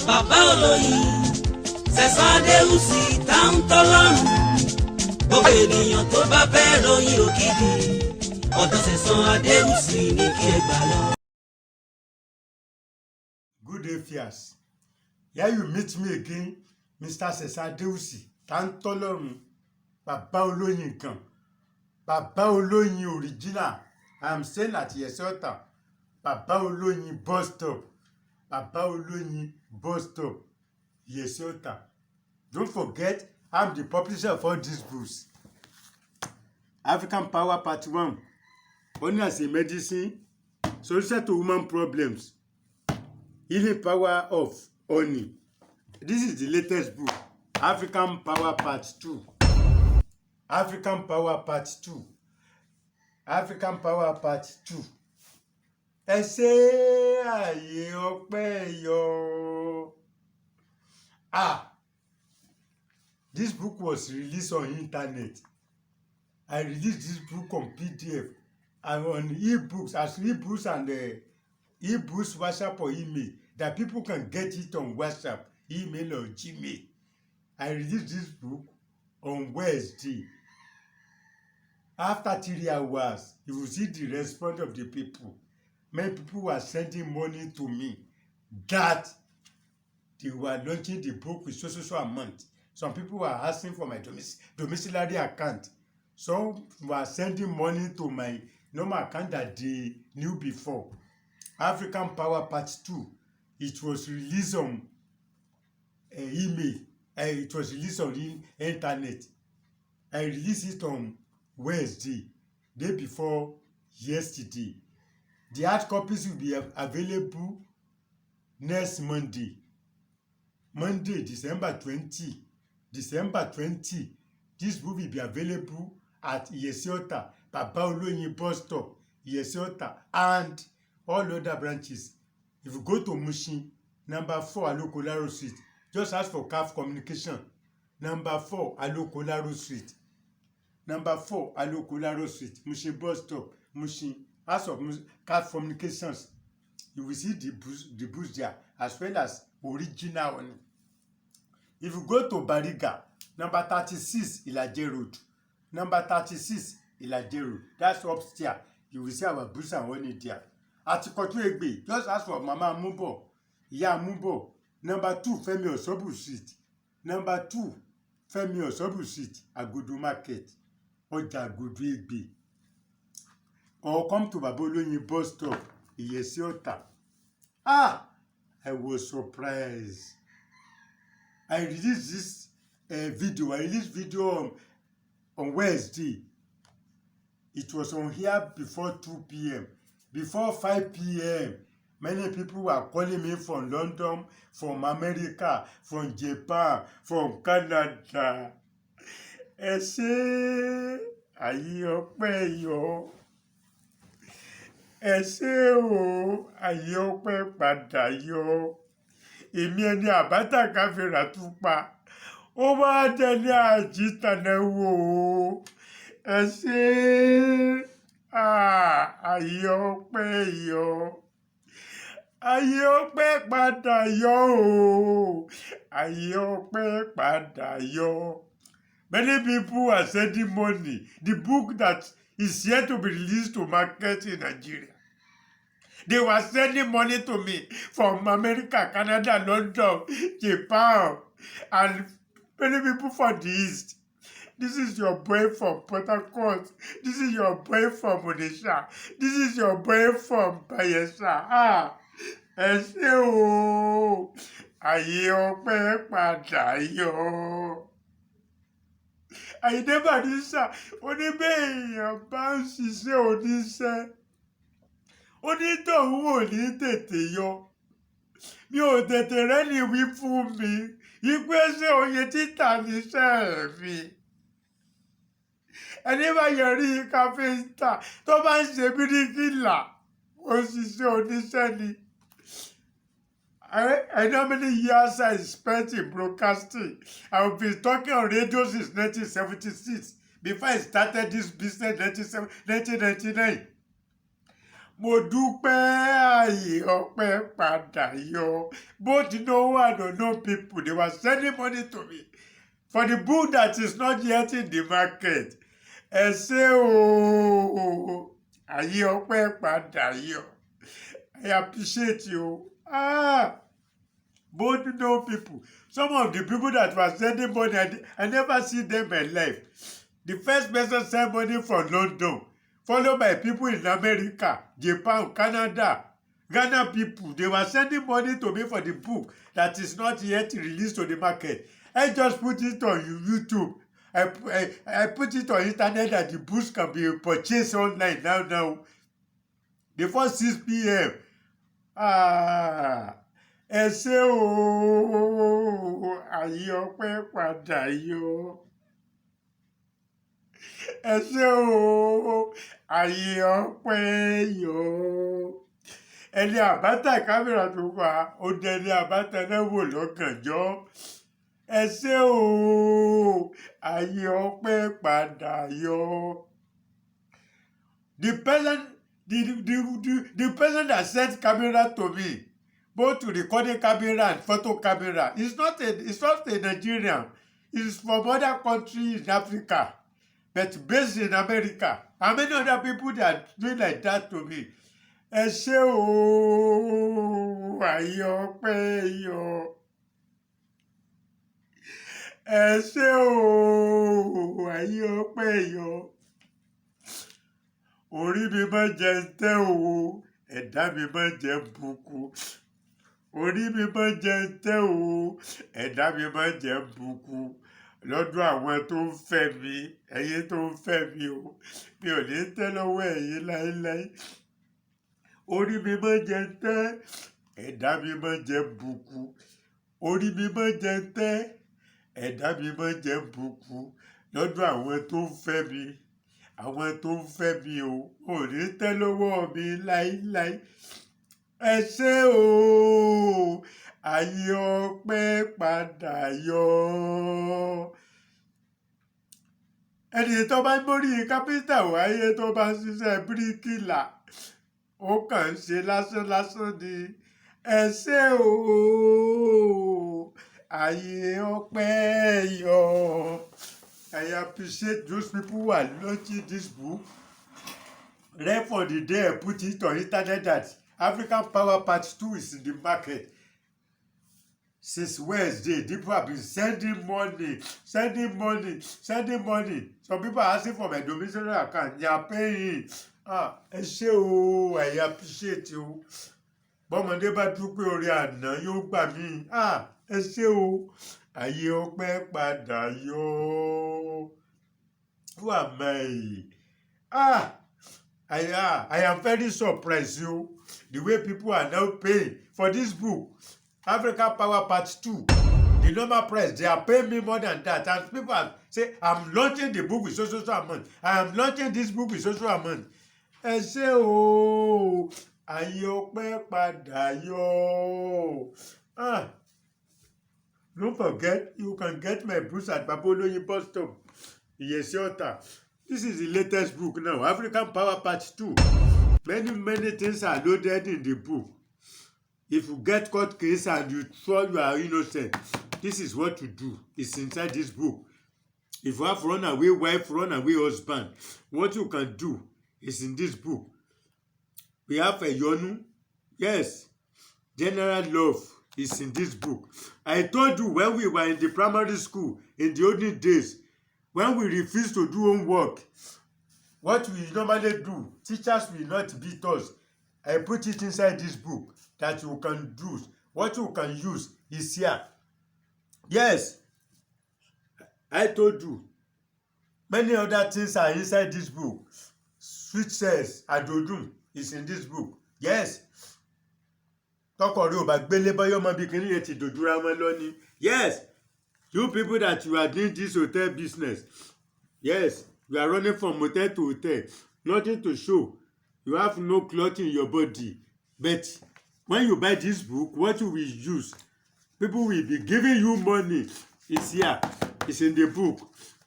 bàbá olóyin Sẹ̀san Adéwùsì táwọn tọ́lọ́run gbogbo ènìyàn tó bá fẹ́ ròyìn òkìkí ọ̀dọ̀ Sẹ̀san Adéwùsì ní kí ẹ gbà lọ. Good day, Fias. Here you meet me again, Mr. Sẹ̀san Adéwùsì táwọn tọ́lọ́run bàbá olóyin kan bàbá olóyin original. I am staying at Yesota. Bàbá olóyin bus stop. Bàbá olóyin bus stop. Yesota. Don't forget, I'm the publisher of all these books. African Power Part 1. Honey as a medicine. Solution to woman problems. Healing power of honey. This is the latest book. African Power Part 2. African Power Part 2. African Power Part 2. Ẹ ṣé àyè ọpẹ́ yọ. This book was released on internet. I released this book on PDF and on ebooks, as ebooks and ebooks, WhatsApp or email, that people can get it on WhatsApp, email or Gmail. I released this book on Wednesday. After 3 hours, you will see the response of the people. Many people were sending money to me that they were launching the book with so amount. Some people were asking for my domiciliary account. Some were sending money to my normal account that they knew before. African Power Part 2. It was released on email. It was released on internet. I released it on Wednesday, day before yesterday. The hard copies will be available next Monday. Monday, December 20. December 20. This book will be available at Yesota, Bàbá olóyin bus stop, Yesota, and all other branches. If you go to Mushin, number 4 Alokolaro Street, just ask for CAF Communication. Number 4 Alokolaro Street. Number 4 Alokolaro Street, Mushin bus stop, Mushin. Ask for CAF Communications. You will see the books there, as well as original one. If you go to Bariga, number 36 Ilaje Road. Number 36 Ilaje Road. That's upstairs. You will see our books and one there. At Kotu Egbe, just ask for Mama Mubo, Iya Mubo. Number 2 Femi Osobu Street. Number 2 Femi Osobu Street, Agodo Market, Oja Agodo Egbe. Or come to Bàbá olóyin bus stop, Yesota. I was surprised. I released this video. I released video on Wednesday. It was on here before 2 p.m. Before 5 p.m., many people were calling me from London, from America, from Japan, from Canada. Ẹ ṣé àyè ọpẹ́ yọ. Ẹ ṣé o, àyè ọpẹ́ padà yọ. Èmi ẹni àbátà káfíńrà tún pa. Ó wá dẹni àjítànáwó o. Ẹ ṣé àyè ọpẹ́ yọ. Àyè ọpẹ́ padà yọ o. Àyè ọpẹ́ padà yọ. Many people are sending money. The book that is yet to be released to market in Nigeria. They were sending money to me from America, Canada, London, Japan, and many people from the East. This is your boy from Port Harcourt. This is your boy from Onitsha. This is your boy from Bayelsa. Ẹ ṣé o, àyè ọpẹ́ padà yọ. Àyìndé Bàdísà, oníbẹ̀yàn bá ń ṣiṣẹ́ oníṣẹ́. Onítọ̀hún ò ní tètè yọ. Mi ò tètè rẹ́ni wí fún mi. Ìpè ṣe oyè títà níṣẹ́ mi. Ẹni bá yọrí káfíńtà tó bá ń ṣe bíríkìlà, ó ṣiṣẹ́ oníṣẹ́ ni. I know how many years I spent in broadcasting. I've been talking on radio since 1976. Before I started this business in 1999. mo dúpẹ́ ààyè ọpẹ́ padà yọ. Both no one or no people, they were sending money to me for the book that is not yet in the market. Ẹ ṣé o, ààyè ọpẹ́ padà yọ. I appreciate you. Both no people. Some of the people that were sending money, I never see them in life. The first person sent money from London, followed by people in America, Japan, Canada, Ghana people. They were sending money to me for the book that is not yet released to the market. I just put it on YouTube. I put it on internet that the books can be purchased online now. Before 6 p.m. Ẹ ṣé o, ààyè ọpẹ́ padà yọ. Ẹ ṣé o, ààyè ọpẹ́ yọ. Ẹni àbáta kámẹ́rà tó wà, ó dẹni àbáta náà wò lọ́gànjọ́. Ẹ ṣé o, ààyè ọpẹ́ padà yọ. The person that sent camera to me, both to recording camera and photo camera, it's not a Nigerian. It's from other countries in Africa, but based in America. How many other people that are doing like that to me? Ẹ ṣé o, ààyè ọpẹ́ yọ. Ẹ ṣé o, ààyè ọpẹ́ yọ. Orí mi máa jẹ tẹ́ o, ẹ̀dá mi máa jẹ bùkún. Orí mi máa jẹ tẹ́ o, ẹ̀dá mi máa jẹ bùkún. Lọ́dún àwọn tó ń fẹ́ mi, ẹ̀yin tó ń fẹ́ mi o, mi ò ní tẹ́ lọ́wọ́ ẹ̀yin láéláé. Orí mi máa jẹ tẹ́, ẹ̀dá mi máa jẹ bùkún. Orí mi máa jẹ tẹ́, ẹ̀dá mi máa jẹ bùkún. Lọ́dún àwọn tó ń fẹ́ mi. Àwọn tó ń fẹ́ mi o, ò ní tẹ́ lọ́wọ́ mi láíláí. Ẹ ṣé o, ààyè ọpẹ́ padà yọ. Ẹni tó bá ń mórí kápẹ́ńtà wáyé tó bá ń ṣiṣẹ́ bíríkìlà, ó kàn ń ṣe lásán ni. Ẹ ṣé o, ààyè ọpẹ́ yọ. I appreciate those people who are launching this book. Right for the day I put it on internet that African Power Part 2 is in the market. Since Wednesday, people have been sending money. Some people are asking for my domiciliary account. They are paying. Ẹ ṣé o, I appreciate you. Bọ́mọdé bá dúpẹ́ orí àná yóò gbà mí. Ẹ ṣé o. Ààyè ọpẹ́ padà yọ. Who am I? I am very surprised, the way people are now paying for this book, African Power Part 2. The normal price, they are paying me more than that. And people say, I'm launching the book with so amount. I am launching this book with so amount. Ẹ ṣé o, ààyè ọpẹ́ padà yọ. Don't forget, you can get my books at Baboloyin bus stop, Iyesi-Ota. This is the latest book now, African Power Part 2. Many things are loaded in the book. If you get court case and you thought you are innocent, this is what to do. It's inside this book. If you have runaway wife, runaway husband, what you can do is in this book. We have Eyonu. Yes, general love is in this book. I told you when we were in the primary school, in the olden days, when we refused to do homework, what we normally do, teachers will not beat us. I put it inside this book that you can do. What you can use is here. Yes, I told you. Many other things are inside this book. Sweet says, Adodun is in this book. Yes. Yes. You people that you are doing this hotel business. Yes. You are running from hotel to hotel. Nothing to show. You have no cloth in your body. But when you buy this book, what you will use? People will be giving you money. It's here. It's in the book.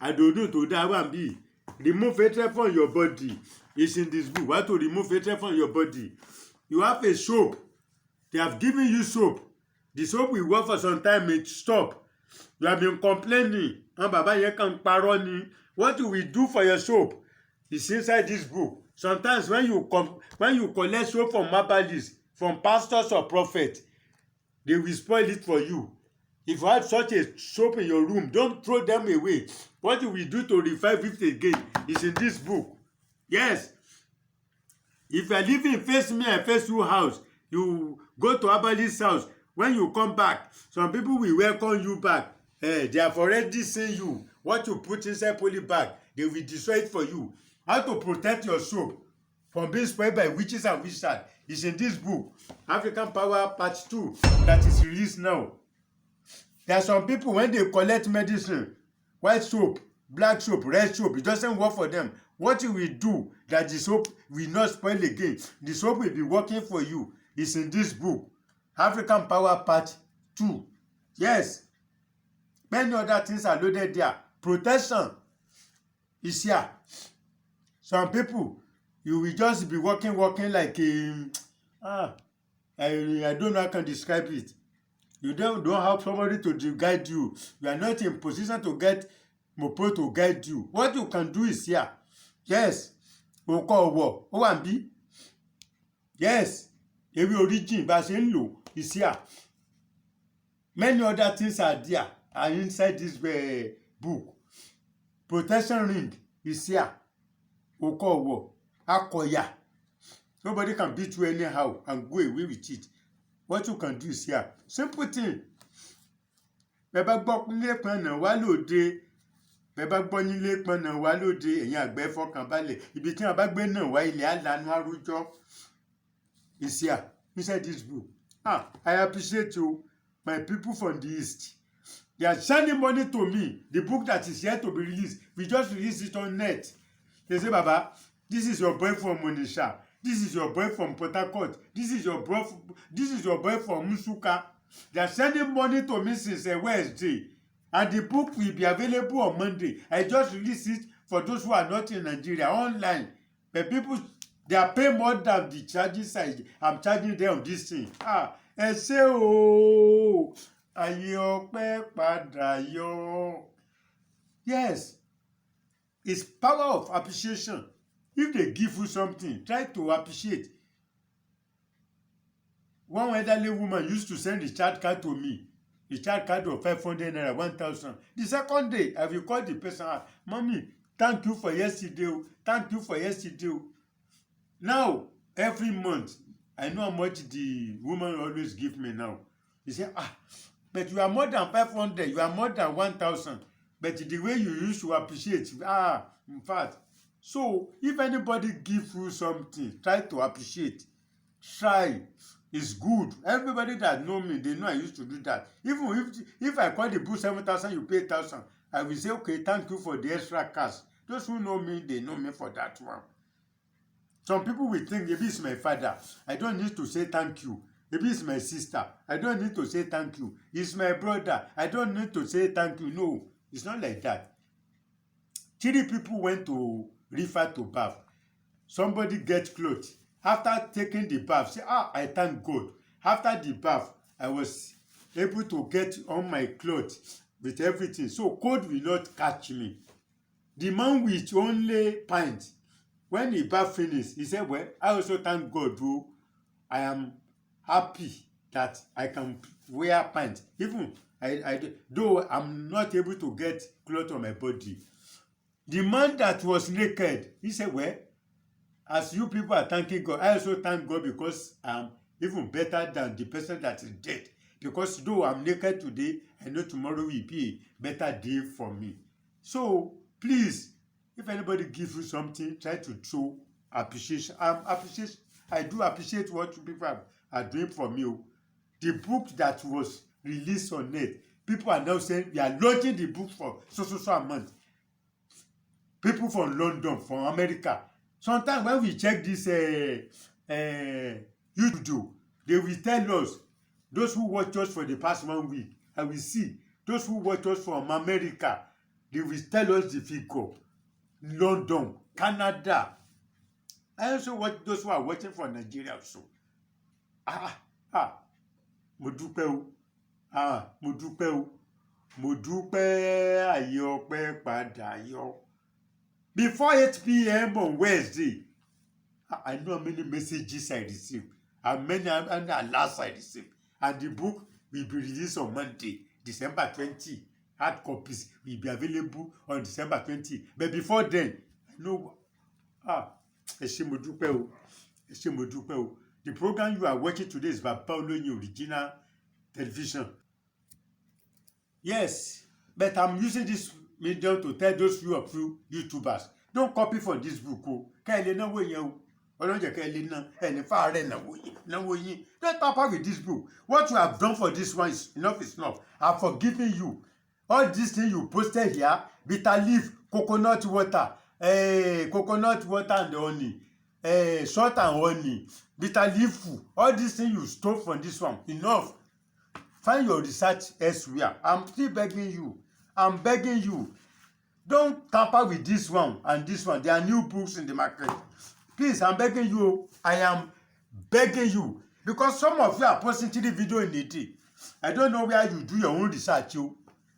Adodun to that one be. remove hatred from your body. It's in this book. How to remove hatred from your body. You have a soap. They have given you soap. The soap will work for some time, it stop. You have been complaining. Baba yẹn kàn parọ́ ni. What you will do for your soap is inside this book. Sometimes when you collect soap from herbalists, from pastors or prophets, they will spoil it for you. If you have such a soap in your room, don't throw them away. What you will do to revive it again is in this book. Yes. If you are living in Face Me and Face You house, you go to herbalist's house. When you come back, some people will welcome you back. They have already seen you. What you put inside poly bag, they will destroy it for you. How to protect your soap from being spoiled by witches and wizards is in this book, African Power Part 2, that is released now. There are some people, when they collect medicine, white soap, black soap, red soap, it doesn't work for them. What you will do that the soap will not spoil again, the soap will be working for you, is in this book, African Power Part 2. Yes. Many other things are loaded there. Protection is here. Some people, you will just be walking like a I don't know how I can describe it. You don't have somebody to guide you. You are not in position to get Mopo to guide you. What you can do is here. Yes. Oko owo wà níbí. Yes. Ewé origin bá ṣe ń lò is here. Many other things are there, are inside this book. Protection ring is here. Oko akoya. Nobody can beat you anyhow and go away with it. What you can do is here. Simple thing. Bẹ́ẹ̀ gbọ́ nílé pọn náà wá lóde. Bẹ́ẹ̀ gbọ́ nílé pọn náà wá lóde. Ẹ̀yin àgbẹ̀ fọkàn balẹ̀. Ibi tí wọ́n bá gbé náà wá ilẹ̀ alánú àrújọ. Is here. Inside this book. I appreciate you, my people from the East. They are sending money to me. The book that is here to be released. We just released it on net. They say, Baba, this is your boy from Monisha. This is your boy from Port Harcourt. This is your boy from Musuka. They are sending money to me since Wednesday. And the book will be available on Monday. I just released it for those who are not in Nigeria online. But people, they are paying more than the charges I'm charging them on this thing. Ẹ ṣé o, ayé ọpẹ́ padà yọ. Yes, it's power of appreciation. If they give you something, try to appreciate. One elderly woman used to send a child card to me. A child card of 500 naira, 1,000. The second day, I will call the person out. Mommy, thank you for yesterday. Thank you for yesterday. Now, every month, I know how much the woman always give me now. He said, but you are more than 500. You are more than 1,000. But the way you used to appreciate, in fact. So, if anybody gives you something, try to appreciate. Try. It's good. Everybody that know me, they know I used to do that. Even if I call the book 7,000, you pay 1,000. I will say, okay, thank you for the extra cash. Those who know me, they know me for that one. Some people will think, maybe it's my father. I don't need to say thank you. Maybe it's my sister. I don't need to say thank you. It's my brother. I don't need to say thank you. No, it's not like that. 3 people went to river to bath. Somebody get clothes. After taking the bath, say, I thank God. After the bath, I was able to get on my clothes with everything. So cold will not catch me. The man with only pants, when the bath finished, he said, well, I also thank God, bro. I am happy that I can wear pants. Even though I'm not able to get clothes on my body. The man that was naked, he said, well, as you people are thanking God, I also thank God because I'm even better than the person that is dead. Because though I'm naked today, I know tomorrow will be a better day for me. So, please, if anybody gives you something, try to show appreciation. I do appreciate what you people are doing for me. The book that was released on net, people are now saying we are launching the book for so a month. People from London, from America. Sometimes when we check this YouTube, they will tell us, those who watch us for the past 1 week, and we see those who watch us from America, they will tell us the figure. London, Canada. I also watch those who are watching from Nigeria also. Mo dúpẹ́ o. Mo dúpẹ́ o. Mo dúpẹ́ àyè ọpẹ́ padà yọ. Before 8 p.m. on Wednesday, I know how many messages I received, and many alerts I received. And the book will be released on Monday, December 20. Hard copies will be available on December 20. But before then, I know. Ẹ ṣé mo dúpẹ́ o. Ẹ ṣé mo dúpẹ́ o. The program you are watching today is Baba Oloyin Original Television. Yes, but I'm using this medium to tell those few of you YouTubers, don't copy from this book o. Ká ẹ lè náwó yẹn o. Ọlọ́jẹ̀ ká ẹ lè ná ẹni fáàrẹ̀ náwó yín. Don't tamper with this book. What you have done for this one is enough. I've forgiven you. All these things you posted here, bitter leaf, coconut water and honey, salt and honey, bitter leaf, all these things you stole from this one, enough. Find your research elsewhere. I'm still begging you. I'm begging you. Don't tamper with this one and this one. There are new books in the market. Please, I'm begging you. I am begging you. Because some of you are posting 3 videos in a day. I don't know where you do your own research.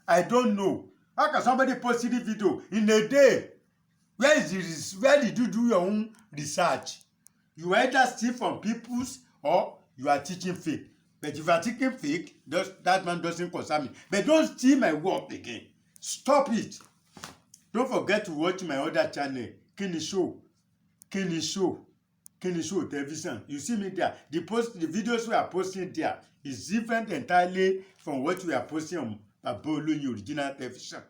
I don't know. How can somebody post 3 videos in a day? Where did you do your own research? You either steal from people's or you are teaching fake. But if you are teaching fake, that man doesn't concern me. But don't steal my work again. Stop it. Don't forget to watch my other channel, Kini Show Television. You see me there. The videos we are posting there is different entirely from what we are posting on Baba Oloyin Original Television.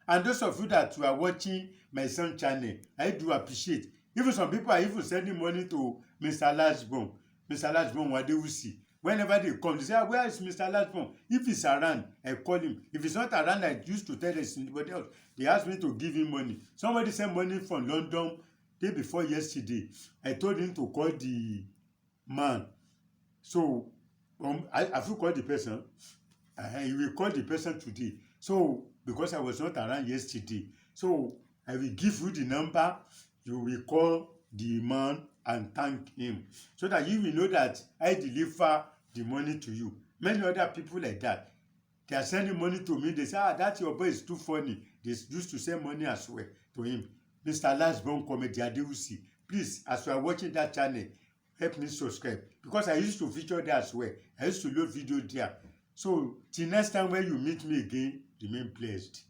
And those of you that you are watching my son channel, I do appreciate. Even some people are even sending money to Mr. Lashbon Wadewusi. Whenever they come, they say, where is Mr. Lashbon? If he's around, I call him. If he's not around, I used to tell somebody else. They asked me to give him money. Somebody sent money from London day before yesterday. I told him to call the man. So, I will call the person. He will call the person today. So, because I was not around yesterday, so I will give you the number. You will call the man and thank him, so that you will know that I deliver the money to you. Many other people like that, they are sending money to me. They say, that your boy is too funny. They used to send money as well to him. Mr. Lashbon Comedy Adewusi. Please, as you are watching that channel, help me subscribe, because I used to feature there as well. I used to load video there. So till next time when you meet me again, remain blessed.